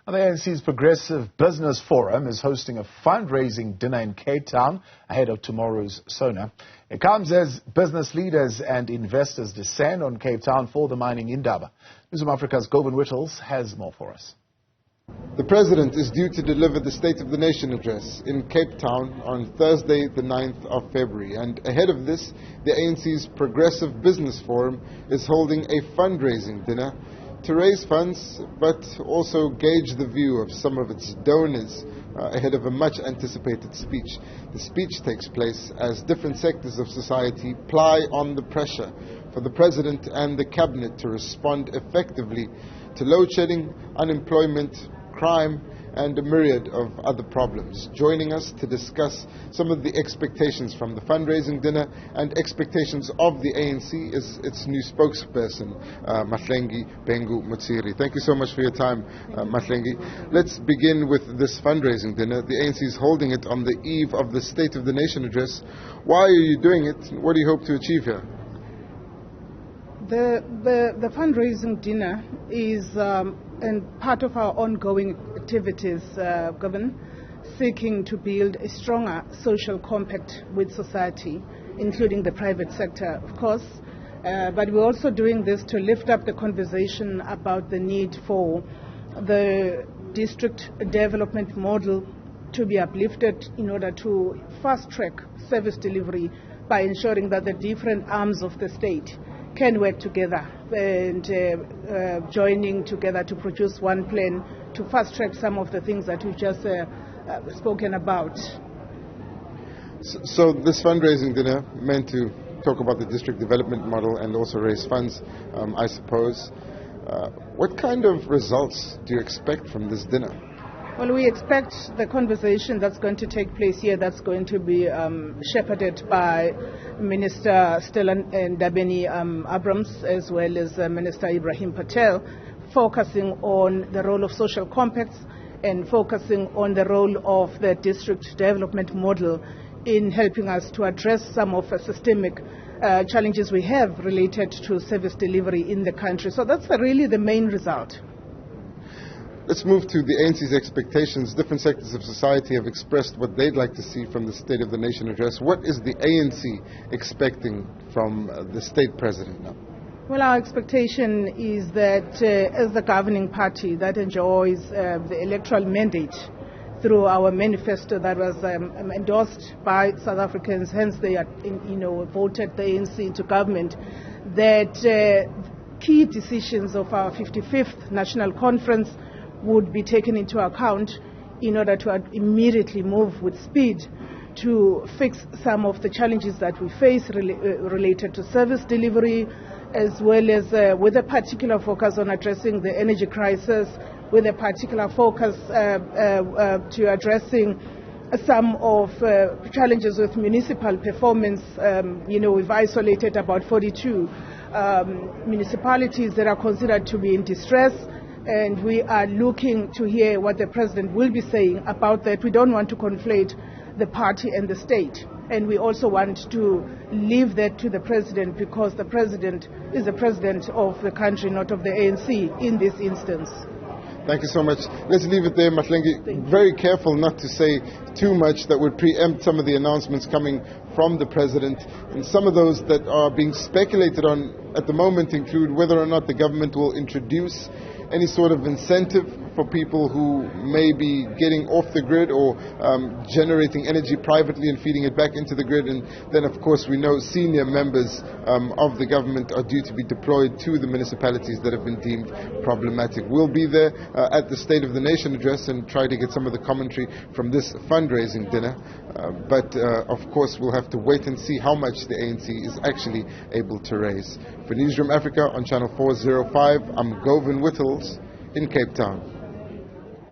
And the ANC's Progressive Business Forum is hosting a fundraising dinner in Cape Town ahead of tomorrow's SONA. It comes as business leaders and investors descend on Cape Town for the mining indaba. Newzroom Afrika's Govan Whittles has more for us. The President is due to deliver the State of the Nation address in Cape Town on Thursday, the 9th of February. And ahead of this, the ANC's Progressive Business Forum is holding a fundraising dinner to raise funds, but also gauge the view of some of its donors ahead of a much anticipated speech. The speech takes place as different sectors of society ply on the pressure for the President and the Cabinet to respond effectively to load shedding, unemployment, crime, and a myriad of other problems. Joining us to discuss some of the expectations from the fundraising dinner and expectations of the ANC is its new spokesperson, Mahlengi Bengu Mutsiri. Thank you so much for your time, Mahlengi. Let's begin with this fundraising dinner. The ANC is holding it on the eve of the State of the Nation address. Why are you doing it? What do you hope to achieve here? The fundraising dinner is and part of our ongoing activities, Govan, seeking to build a stronger social compact with society, including the private sector, of course. But we're also doing this to lift up the conversation about the need for the district development model to be uplifted in order to fast-track service delivery by ensuring that the different arms of the state can work together and joining together to produce one plan to fast-track some of the things that we've just spoken about. So this fundraising dinner meant to talk about the district development model and also raise funds, I suppose. What kind of results do you expect from this dinner? Well, we expect the conversation that's going to take place here that's going to be shepherded by Minister Stella Ndabeni Abrams as well as Minister Ibrahim Patel, focusing on the role of social compacts and focusing on the role of the district development model in helping us to address some of the systemic challenges we have related to service delivery in the country. So that's really the main result. Let's move to the ANC's expectations. Different sectors of society have expressed what they'd like to see from the State of the Nation address. What is the ANC expecting from the state president now? Well, our expectation is that as the governing party that enjoys the electoral mandate through our manifesto that was endorsed by South Africans, hence they are, voted the ANC into government, that key decisions of our 55th National Conference would be taken into account in order to immediately move with speed to fix some of the challenges that we face related to service delivery, as well as with a particular focus on addressing the energy crisis, with a particular focus to addressing some of challenges with municipal performance. We've isolated about 42 municipalities that are considered to be in distress, and we are looking to hear what the President will be saying about that. We don't want to conflate the party and the state, and we also want to leave that to the President, because the President is the President of the country, not of the ANC in this instance. Thank you so much. Let's leave it there, Mahlengi. Very careful not to say too much that would preempt some of the announcements coming from the President. And some of those that are being speculated on at the moment include whether or not the government will introduce any sort of incentive for people who may be getting off the grid or generating energy privately and feeding it back into the grid. And then, of course, we know senior members of the government are due to be deployed to the municipalities that have been deemed problematic. We'll be there at the State of the Nation address and try to get some of the commentary from this fundraising dinner. But, of course, we'll have to wait and see how much the ANC is actually able to raise. For Newzroom Afrika on Channel 405, I'm Govan Whittles in Cape Town.